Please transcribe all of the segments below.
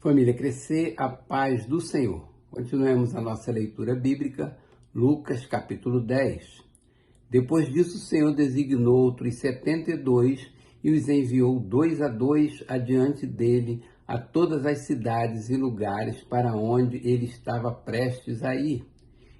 Família Crescer, a paz do Senhor. Continuemos a nossa leitura bíblica, Lucas capítulo 10. Depois disso, o Senhor designou outros 72 e os enviou 2 a 2 adiante dele a todas as cidades e lugares para onde ele estava prestes a ir.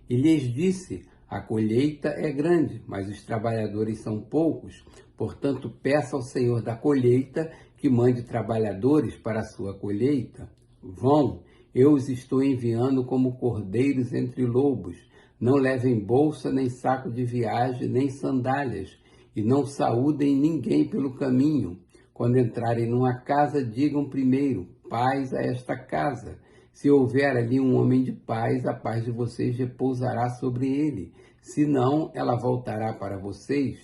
E lhes disse: a colheita é grande, mas os trabalhadores são poucos. Portanto, peça ao Senhor da colheita que mande trabalhadores para a sua colheita. Vão, eu os estou enviando como cordeiros entre lobos. Não levem bolsa, nem saco de viagem, nem sandálias, e não saúdem ninguém pelo caminho. Quando entrarem numa casa, digam primeiro: paz a esta casa. Se houver ali um homem de paz, a paz de vocês repousará sobre ele. Se não, ela voltará para vocês.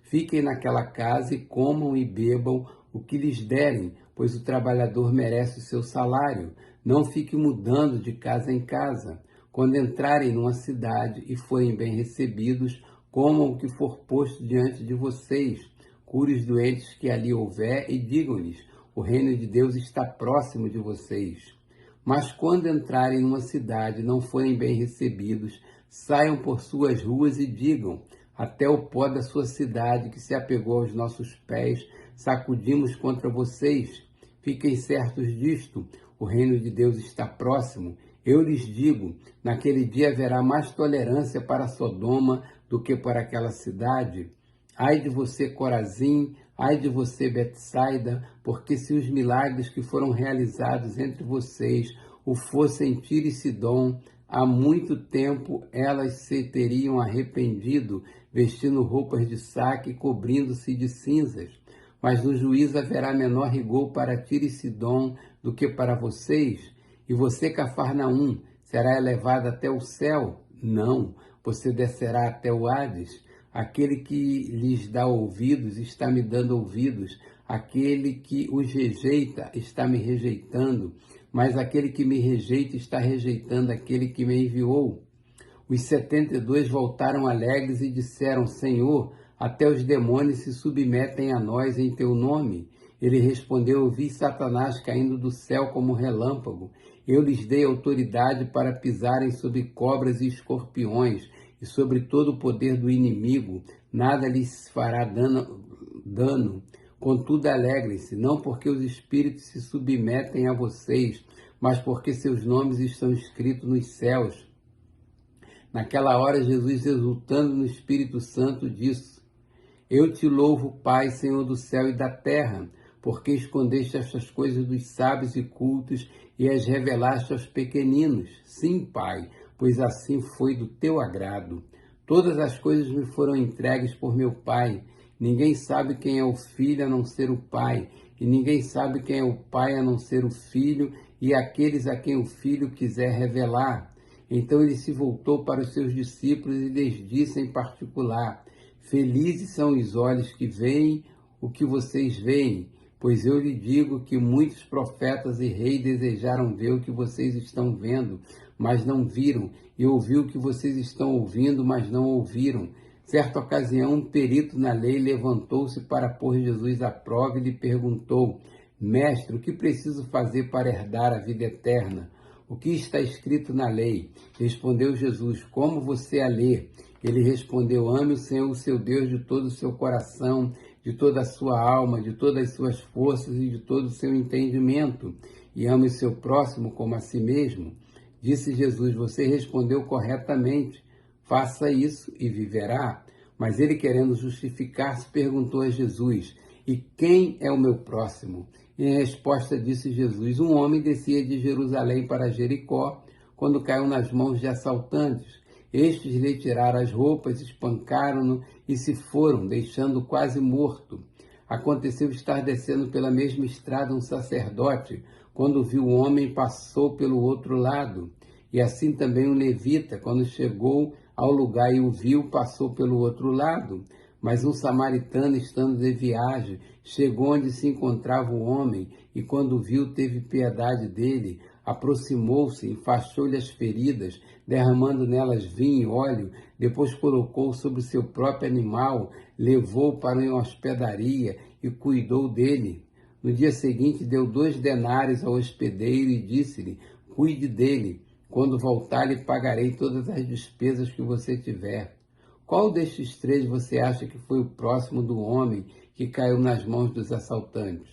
Fiquem naquela casa e comam e bebam o que lhes derem, pois o trabalhador merece o seu salário. Não fiquem mudando de casa em casa. Quando entrarem numa cidade e forem bem recebidos, comam o que for posto diante de vocês. Cure os doentes que ali houver e digam-lhes: o reino de Deus está próximo de vocês. Mas quando entrarem numa cidade e não forem bem recebidos, saiam por suas ruas e digam: até o pó da sua cidade que se apegou aos nossos pés, sacudimos contra vocês. Fiquem certos disto: o reino de Deus está próximo. Eu lhes digo, naquele dia haverá mais tolerância para Sodoma do que para aquela cidade. Ai de você, Corazim, ai de você, Betsaida, porque se os milagres que foram realizados entre vocês o fossem Tiro e Sidom, há muito tempo elas se teriam arrependido, vestindo roupas de saco e cobrindo-se de cinzas. Mas no juízo haverá menor rigor para Tiro e Sidom do que para vocês. E você, Cafarnaum, será elevado até o céu? Não, você descerá até o Hades. Aquele que lhes dá ouvidos está me dando ouvidos. Aquele que os rejeita está me rejeitando. Mas aquele que me rejeita está rejeitando aquele que me enviou. Os 72 voltaram alegres e disseram: Senhor, até os demônios se submetem a nós em teu nome. Ele respondeu: eu vi Satanás caindo do céu como relâmpago. Eu lhes dei autoridade para pisarem sobre cobras e escorpiões e sobre todo o poder do inimigo. Nada lhes fará dano. Contudo, alegrem-se, não porque os espíritos se submetem a vocês, mas porque seus nomes estão escritos nos céus. Naquela hora, Jesus, exultando no Espírito Santo, disse: eu te louvo, Pai, Senhor do céu e da terra, porque escondeste estas coisas dos sábios e cultos e as revelaste aos pequeninos. Sim, Pai, pois assim foi do teu agrado. Todas as coisas me foram entregues por meu Pai. Ninguém sabe quem é o Filho a não ser o Pai, e ninguém sabe quem é o Pai a não ser o Filho e aqueles a quem o Filho quiser revelar. Então ele se voltou para os seus discípulos e lhes disse em particular: felizes são os olhos que veem o que vocês veem, pois eu lhe digo que muitos profetas e reis desejaram ver o que vocês estão vendo, mas não viram, e ouvir o que vocês estão ouvindo, mas não ouviram. Certa ocasião, um perito na lei levantou-se para pôr Jesus à prova e lhe perguntou: Mestre, o que preciso fazer para herdar a vida eterna? O que está escrito na lei? Respondeu Jesus: como você a lê? Ele respondeu: ame o Senhor, o seu Deus, de todo o seu coração, de toda a sua alma, de todas as suas forças e de todo o seu entendimento, e ame o seu próximo como a si mesmo. Disse Jesus: você respondeu corretamente, faça isso e viverá. Mas ele, querendo justificar-se, perguntou a Jesus: e quem é o meu próximo? Em resposta disse Jesus: um homem descia de Jerusalém para Jericó, quando caiu nas mãos de assaltantes. Estes lhe tiraram as roupas, espancaram-no e se foram, deixando-o quase morto. Aconteceu estar descendo pela mesma estrada um sacerdote, quando viu o homem, passou pelo outro lado. E assim também um levita, quando chegou ao lugar e o viu, passou pelo outro lado. Mas um samaritano, estando de viagem, chegou onde se encontrava o homem, e quando o viu, teve piedade dele, aproximou-se, enfaixou-lhe as feridas, derramando nelas vinho e óleo, depois colocou sobre o seu próprio animal, levou-o para uma hospedaria e cuidou dele. No dia seguinte, deu 2 denários ao hospedeiro e disse-lhe: cuide dele. Quando voltar, lhe pagarei todas as despesas que você tiver. Qual destes 3 você acha que foi o próximo do homem que caiu nas mãos dos assaltantes?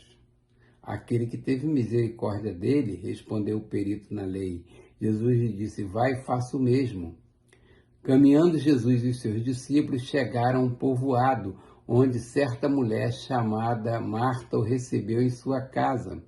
Aquele que teve misericórdia dele, respondeu o perito na lei. Jesus lhe disse: vai e faça o mesmo. Caminhando Jesus e seus discípulos chegaram a um povoado, onde certa mulher chamada Marta o recebeu em sua casa.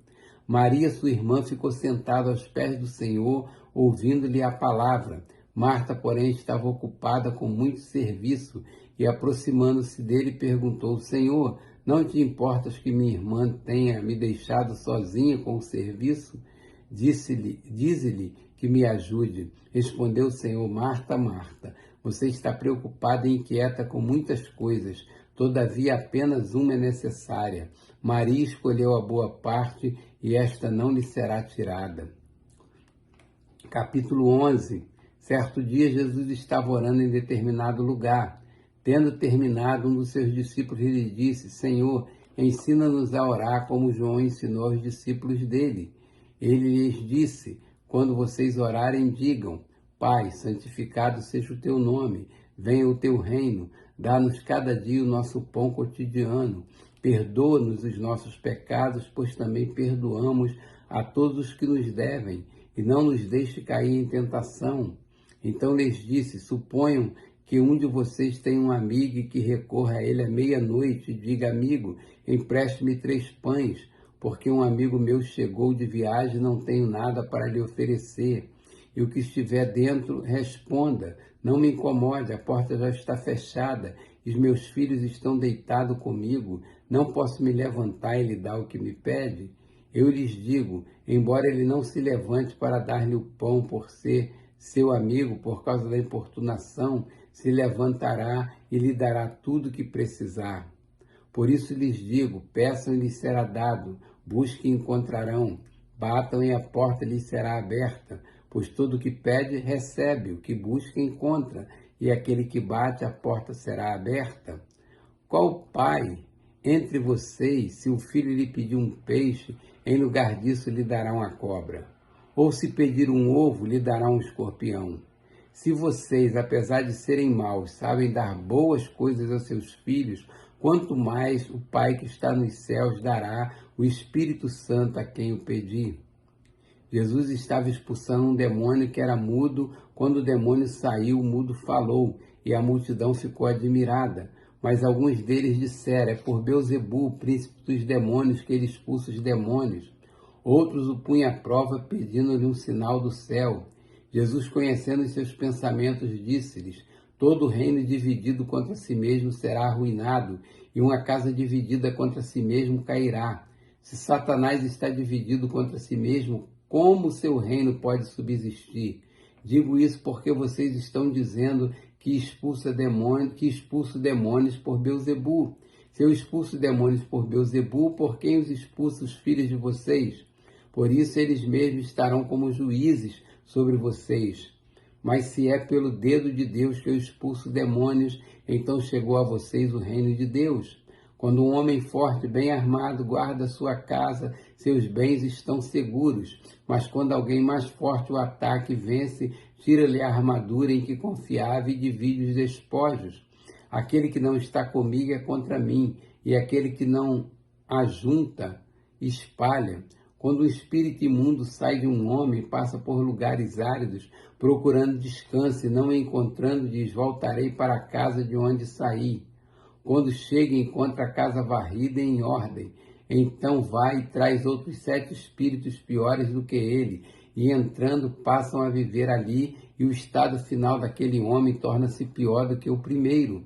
Maria, sua irmã, ficou sentada aos pés do Senhor, ouvindo-lhe a palavra. Marta, porém, estava ocupada com muito serviço e, aproximando-se dele, perguntou: Senhor, não te importas que minha irmã tenha me deixado sozinha com o serviço? Dize-lhe que me ajude. Respondeu o Senhor: Marta, Marta, você está preocupada e inquieta com muitas coisas, todavia apenas uma é necessária. Maria escolheu a boa parte e esta não lhe será tirada. Capítulo 11. Certo dia Jesus estava orando em determinado lugar. Tendo terminado, um dos seus discípulos lhe disse: Senhor, ensina-nos a orar como João ensinou aos discípulos dele. Ele lhes disse: quando vocês orarem, digam: Pai, santificado seja o teu nome, venha o teu reino, dá-nos cada dia o nosso pão cotidiano, perdoa-nos os nossos pecados, pois também perdoamos a todos os que nos devem, e não nos deixe cair em tentação. Então lhes disse: suponham que um de vocês tem um amigo e que recorra a ele à meia-noite e diga: amigo, empreste-me 3 pães, porque um amigo meu chegou de viagem e não tenho nada para lhe oferecer. E o que estiver dentro, responda: não me incomode, a porta já está fechada, e os meus filhos estão deitados comigo, não posso me levantar e lhe dar o que me pede? Eu lhes digo, embora ele não se levante para dar-lhe o pão por ser seu amigo, por causa da importunação, se levantará e lhe dará tudo o que precisar. Por isso lhes digo: peçam e lhes será dado, busquem e encontrarão, batam e a porta lhes será aberta, pois todo o que pede recebe, o que busca encontra, e aquele que bate a porta será aberta. Qual pai entre vocês, se o filho lhe pedir um peixe, em lugar disso lhe dará uma cobra? Ou se pedir um ovo, lhe dará um escorpião? Se vocês, apesar de serem maus, sabem dar boas coisas aos seus filhos, quanto mais o Pai que está nos céus dará o Espírito Santo a quem o pedir. Jesus estava expulsando um demônio que era mudo. Quando o demônio saiu, o mudo falou, e a multidão ficou admirada. Mas alguns deles disseram: é por Beelzebu, príncipe dos demônios, que ele expulsa os demônios. Outros o punham à prova, pedindo-lhe um sinal do céu. Jesus, conhecendo os seus pensamentos, disse-lhes: todo reino dividido contra si mesmo será arruinado, e uma casa dividida contra si mesmo cairá. Se Satanás está dividido contra si mesmo, como seu reino pode subsistir? Digo isso porque vocês estão dizendo que expulso demônios por Beelzebu. Se eu expulso demônios por Beelzebu, por quem os expulso os filhos de vocês? Por isso eles mesmos estarão como juízes sobre vocês. Mas se é pelo dedo de Deus que eu expulso demônios, então chegou a vocês o reino de Deus. Quando um homem forte, bem armado, guarda sua casa, seus bens estão seguros. Mas quando alguém mais forte o ataca e vence, tira-lhe a armadura em que confiava e divide os despojos. Aquele que não está comigo é contra mim, e aquele que não ajunta, espalha. Quando um espírito imundo sai de um homem, passa por lugares áridos, procurando descanso, e não o encontrando, diz: voltarei para a casa de onde saí. Quando chega, encontra a casa varrida e em ordem. Então vai e traz outros 7 espíritos piores do que ele, e entrando passam a viver ali, e o estado final daquele homem torna-se pior do que o primeiro.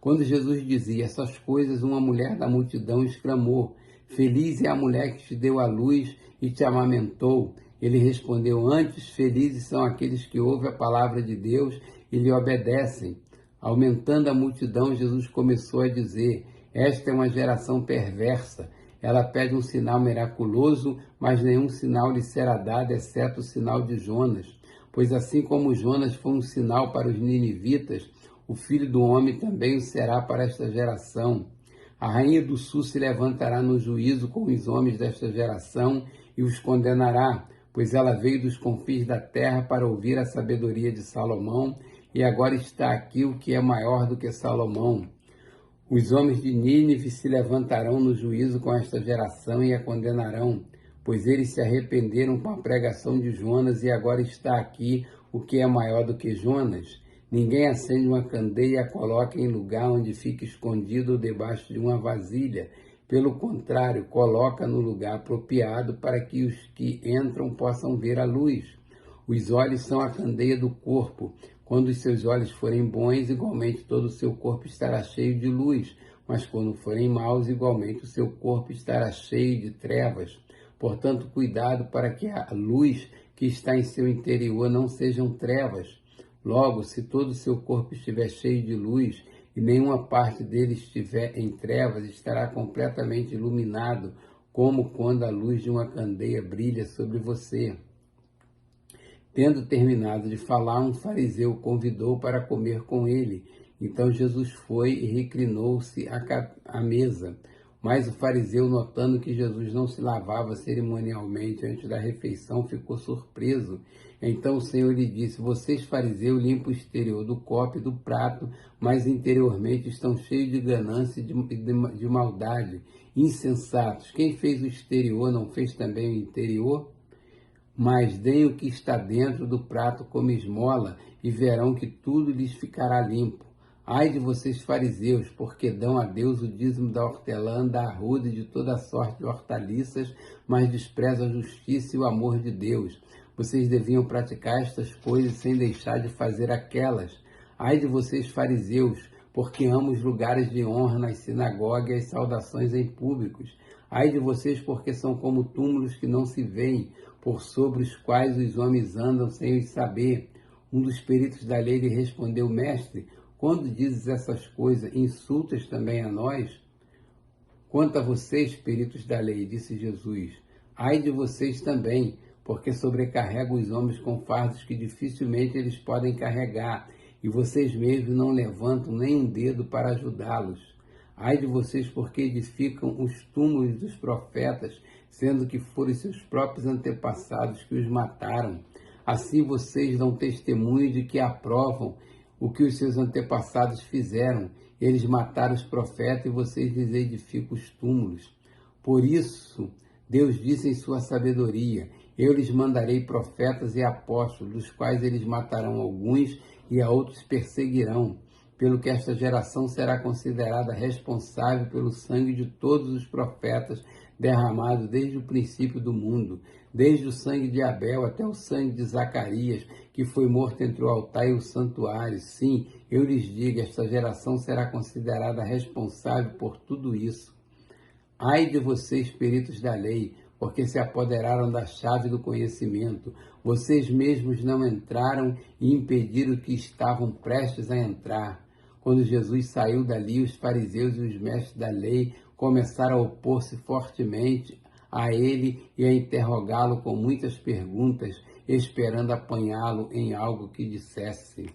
Quando Jesus dizia essas coisas, uma mulher da multidão exclamou: feliz é a mulher que te deu a luz e te amamentou. Ele respondeu: antes, felizes são aqueles que ouvem a palavra de Deus e lhe obedecem. Aumentando a multidão, Jesus começou a dizer: esta é uma geração perversa. Ela pede um sinal miraculoso, mas nenhum sinal lhe será dado, exceto o sinal de Jonas. Pois assim como Jonas foi um sinal para os ninivitas, o Filho do Homem também o será para esta geração. A rainha do sul se levantará no juízo com os homens desta geração e os condenará, pois ela veio dos confins da terra para ouvir a sabedoria de Salomão, e agora está aqui o que é maior do que Salomão. Os homens de Nínive se levantarão no juízo com esta geração e a condenarão, pois eles se arrependeram com a pregação de Jonas, e agora está aqui o que é maior do que Jonas. Ninguém acende uma candeia e a coloca em lugar onde fica escondido ou debaixo de uma vasilha. Pelo contrário, coloca no lugar apropriado para que os que entram possam ver a luz. Os olhos são a candeia do corpo. Quando os seus olhos forem bons, igualmente todo o seu corpo estará cheio de luz. Mas quando forem maus, igualmente o seu corpo estará cheio de trevas. Portanto, cuidado para que a luz que está em seu interior não sejam trevas. Logo, se todo o seu corpo estiver cheio de luz e nenhuma parte dele estiver em trevas, estará completamente iluminado, como quando a luz de uma candeia brilha sobre você. Tendo terminado de falar, um fariseu o convidou para comer com ele. Então Jesus foi e reclinou-se à mesa. Mas o fariseu, notando que Jesus não se lavava cerimonialmente antes da refeição, ficou surpreso. Então o Senhor lhe disse: vocês, fariseus, limpam o exterior do copo e do prato, mas interiormente estão cheios de ganância e de maldade. Insensatos, quem fez o exterior não fez também o interior? Mas deem o que está dentro do prato como esmola, e verão que tudo lhes ficará limpo. Ai de vocês, fariseus, porque dão a Deus o dízimo da hortelã, da arruda e de toda sorte de hortaliças, mas desprezam a justiça e o amor de Deus. Vocês deviam praticar estas coisas sem deixar de fazer aquelas. Ai de vocês, fariseus, porque amam os lugares de honra nas sinagogas e as saudações em públicos. Ai de vocês, porque são como túmulos que não se veem, por sobre os quais os homens andam sem os saber. Um dos peritos da lei lhe respondeu: mestre, quando dizes essas coisas, insultas também a nós? Quanto a vocês, peritos da lei, disse Jesus, ai de vocês também, porque sobrecarregam os homens com fardos que dificilmente eles podem carregar, e vocês mesmos não levantam nem um dedo para ajudá-los. Ai de vocês, porque edificam os túmulos dos profetas, sendo que foram seus próprios antepassados que os mataram. Assim vocês dão testemunho de que aprovam o que os seus antepassados fizeram. Eles mataram os profetas e vocês lhes edificam os túmulos. Por isso, Deus disse em sua sabedoria: eu lhes mandarei profetas e apóstolos, dos quais eles matarão alguns e a outros perseguirão, pelo que esta geração será considerada responsável pelo sangue de todos os profetas derramado desde o princípio do mundo, desde o sangue de Abel até o sangue de Zacarias, que foi morto entre o altar e o santuário. Sim, eu lhes digo, esta geração será considerada responsável por tudo isso. Ai de vocês, peritos da lei, porque se apoderaram da chave do conhecimento. Vocês mesmos não entraram e impediram que estavam prestes a entrar. Quando Jesus saiu dali, os fariseus e os mestres da lei começaram a opor-se fortemente a ele e a interrogá-lo com muitas perguntas, esperando apanhá-lo em algo que dissesse.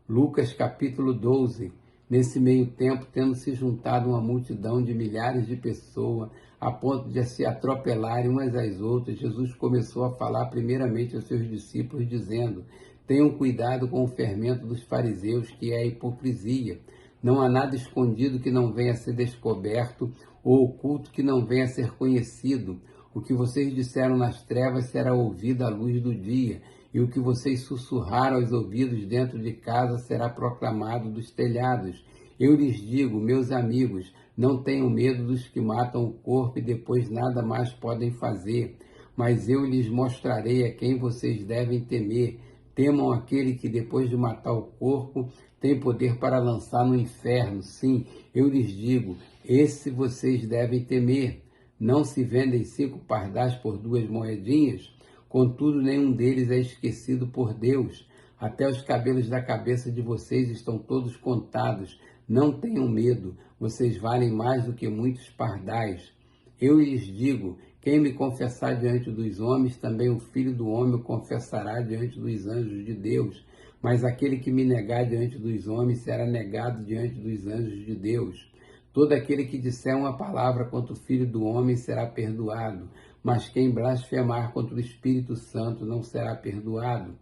Lucas capítulo 12. Nesse meio tempo, tendo se juntado uma multidão de milhares de pessoas, a ponto de se atropelarem umas às outras, Jesus começou a falar primeiramente aos seus discípulos, dizendo: tenham cuidado com o fermento dos fariseus, que é a hipocrisia. Não há nada escondido que não venha a ser descoberto, ou oculto que não venha a ser conhecido. O que vocês disseram nas trevas será ouvido à luz do dia, e o que vocês sussurraram aos ouvidos dentro de casa será proclamado dos telhados. Eu lhes digo, meus amigos, não tenham medo dos que matam o corpo e depois nada mais podem fazer, mas eu lhes mostrarei a quem vocês devem temer. Temam aquele que, depois de matar o corpo, tem poder para lançar no inferno. Sim, eu lhes digo, esse vocês devem temer. Não se vendem 5 pardais por 2 moedinhas? Contudo, nenhum deles é esquecido por Deus. Até os cabelos da cabeça de vocês estão todos contados. Não tenham medo, vocês valem mais do que muitos pardais. Eu lhes digo, quem me confessar diante dos homens, também o Filho do Homem o confessará diante dos anjos de Deus. Mas aquele que me negar diante dos homens será negado diante dos anjos de Deus. Todo aquele que disser uma palavra contra o Filho do Homem será perdoado, mas quem blasfemar contra o Espírito Santo não será perdoado.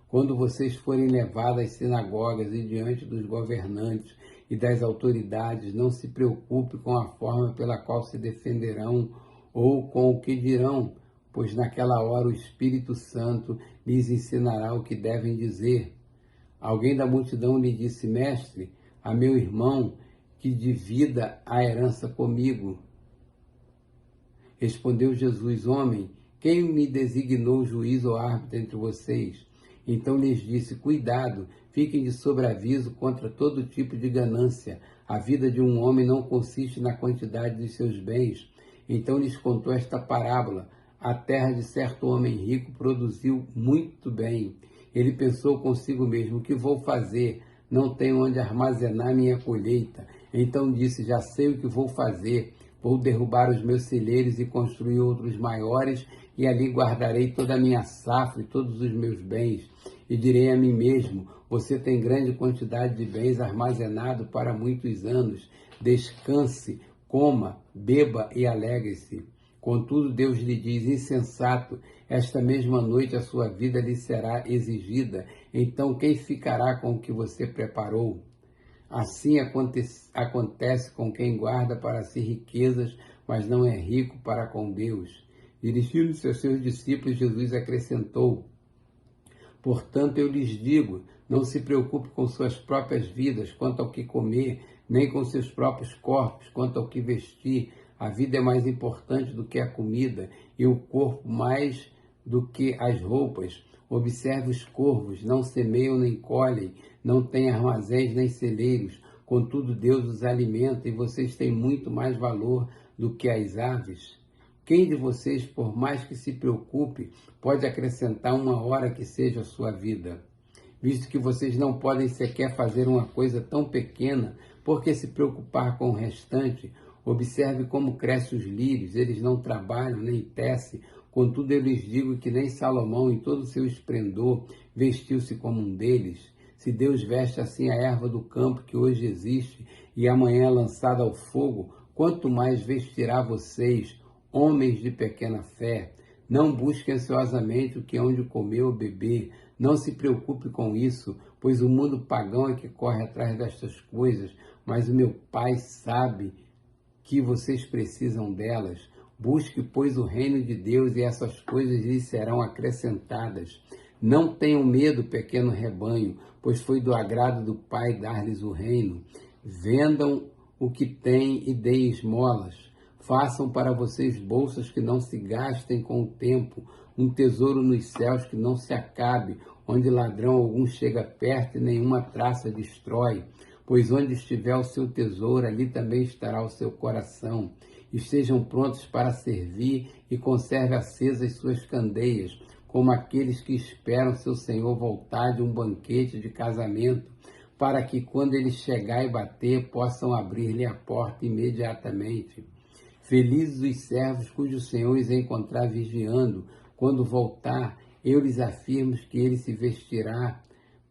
Quando vocês forem levados às sinagogas e diante dos governantes e das autoridades, não se preocupe com a forma pela qual se defenderão ou com o que dirão, pois naquela hora o Espírito Santo lhes ensinará o que devem dizer. Alguém da multidão lhe disse: Mestre, a meu irmão que divida a herança comigo. Respondeu Jesus: Homem, quem me designou juiz ou árbitro entre vocês? Então lhes disse: Cuidado, fiquem de sobreaviso contra todo tipo de ganância. A vida de um homem não consiste na quantidade dos seus bens. Então lhes contou esta parábola: a terra de certo homem rico produziu muito bem. Ele pensou consigo mesmo: o que vou fazer? Não tenho onde armazenar minha colheita. Então disse: já sei o que vou fazer. Vou derrubar os meus celeiros e construir outros maiores, e ali guardarei toda a minha safra e todos os meus bens. E direi a mim mesmo: você tem grande quantidade de bens armazenado para muitos anos. Descanse, coma, beba e alegre-se. Contudo, Deus lhe diz: insensato, esta mesma noite a sua vida lhe será exigida. Então quem ficará com o que você preparou? Assim acontece com quem guarda para si riquezas, mas não é rico para com Deus. Dirigindo-se aos seus discípulos, Jesus acrescentou: portanto, eu lhes digo, não se preocupe com suas próprias vidas quanto ao que comer, nem com seus próprios corpos quanto ao que vestir. A vida é mais importante do que a comida, e o corpo mais do que as roupas. Observe os corvos, não semeiam nem colhem, não têm armazéns nem celeiros, contudo Deus os alimenta, e vocês têm muito mais valor do que as aves. Quem de vocês, por mais que se preocupe, pode acrescentar uma hora que seja a sua vida? Visto que vocês não podem sequer fazer uma coisa tão pequena, por que se preocupar com o restante? Observe como crescem os lírios, eles não trabalham nem tecem. Contudo, eu lhes digo que nem Salomão, em todo o seu esplendor, vestiu-se como um deles. Se Deus veste assim a erva do campo que hoje existe e amanhã é lançada ao fogo, quanto mais vestirá vocês, homens de pequena fé. Não busquem ansiosamente o que hão de comer ou beber. Não se preocupe com isso, pois o mundo pagão é que corre atrás destas coisas, mas o meu Pai sabe que vocês precisam delas. Busque, pois, o reino de Deus, e essas coisas lhes serão acrescentadas. Não tenham medo, pequeno rebanho, pois foi do agrado do Pai dar-lhes o reino. Vendam o que têm e deem esmolas. Façam para vocês bolsas que não se gastem com o tempo, um tesouro nos céus que não se acabe, onde ladrão algum chega perto e nenhuma traça destrói. Pois onde estiver o seu tesouro, ali também estará o seu coração. Estejam prontos para servir e conserve acesas suas candeias, como aqueles que esperam seu Senhor voltar de um banquete de casamento, para que, quando ele chegar e bater, possam abrir-lhe a porta imediatamente. Felizes os servos cujo Senhor os encontrar vigiando. Quando voltar, eu lhes afirmo que ele se vestirá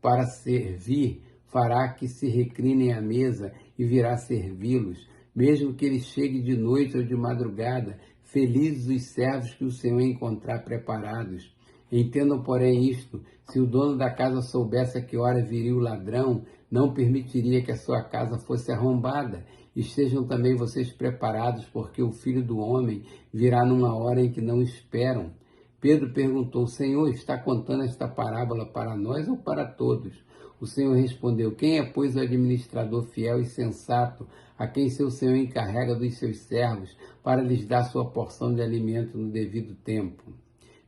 para servir, fará que se reclinem à mesa e virá servi-los. Mesmo que ele chegue de noite ou de madrugada, felizes os servos que o Senhor encontrar preparados. Entendam, porém, isto: se o dono da casa soubesse a que hora viria o ladrão, não permitiria que a sua casa fosse arrombada. Estejam também vocês preparados, porque o Filho do Homem virá numa hora em que não esperam. Pedro perguntou: Senhor, está contando esta parábola para nós ou para todos? O Senhor respondeu: quem é, pois, o administrador fiel e sensato, a quem seu Senhor encarrega dos seus servos, para lhes dar sua porção de alimento no devido tempo?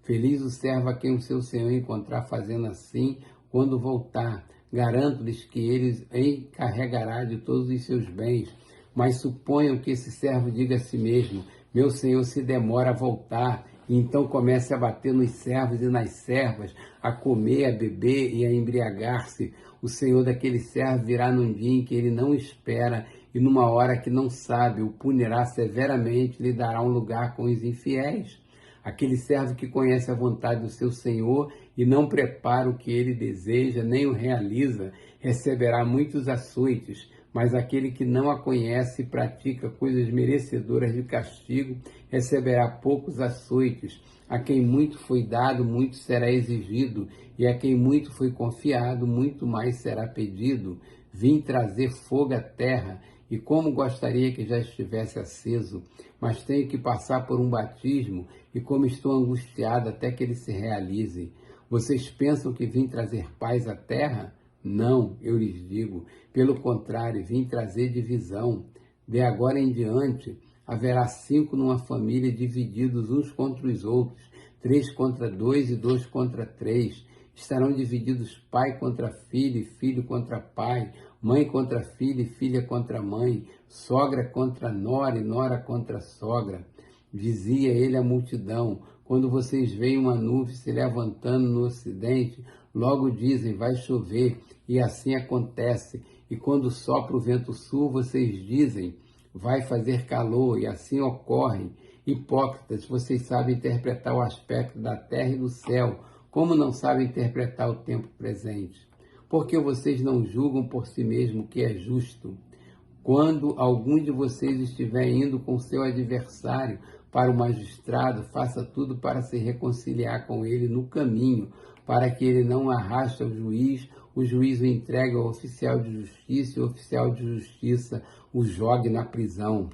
Feliz o servo a quem o seu Senhor encontrar fazendo assim quando voltar. Garanto-lhes que ele encarregará de todos os seus bens. Mas suponham que esse servo diga a si mesmo: meu Senhor se demora a voltar, e então comece a bater nos servos e nas servas, a comer, a beber e a embriagar-se. O Senhor daquele servo virá num dia em que ele não espera e numa hora que não sabe, o punirá severamente, lhe dará um lugar com os infiéis. Aquele servo que conhece a vontade do seu Senhor e não prepara o que ele deseja, nem o realiza, receberá muitos açoites. Mas aquele que não a conhece e pratica coisas merecedoras de castigo, receberá poucos açoites. A quem muito foi dado, muito será exigido, e a quem muito foi confiado, muito mais será pedido. Vim trazer fogo à terra, e como gostaria que já estivesse aceso, mas tenho que passar por um batismo, e como estou angustiado até que ele se realize. Vocês pensam que vim trazer paz à terra? Não, eu lhes digo, pelo contrário, vim trazer divisão. De agora em diante, haverá 5 numa família divididos uns contra os outros, 3 contra 2 e 2 contra 3. Estarão divididos pai contra filho e filho contra pai, mãe contra filha e filha contra mãe, sogra contra nora e nora contra sogra. Dizia ele à multidão: quando vocês veem uma nuvem se levantando no ocidente, logo dizem, vai chover, e assim acontece. E quando sopra o vento sul, vocês dizem, vai fazer calor, e assim ocorre. Hipócritas, vocês sabem interpretar o aspecto da terra e do céu, como não sabem interpretar o tempo presente? Porque vocês não julgam por si mesmo o que é justo? Quando algum de vocês estiver indo com seu adversário para o magistrado, faça tudo para se reconciliar com ele no caminho, para que ele não arraste ao juiz, o juiz o entregue ao oficial de justiça e o oficial de justiça o jogue na prisão.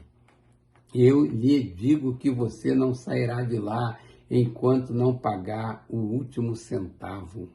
Eu lhe digo que você não sairá de lá enquanto não pagar o último centavo.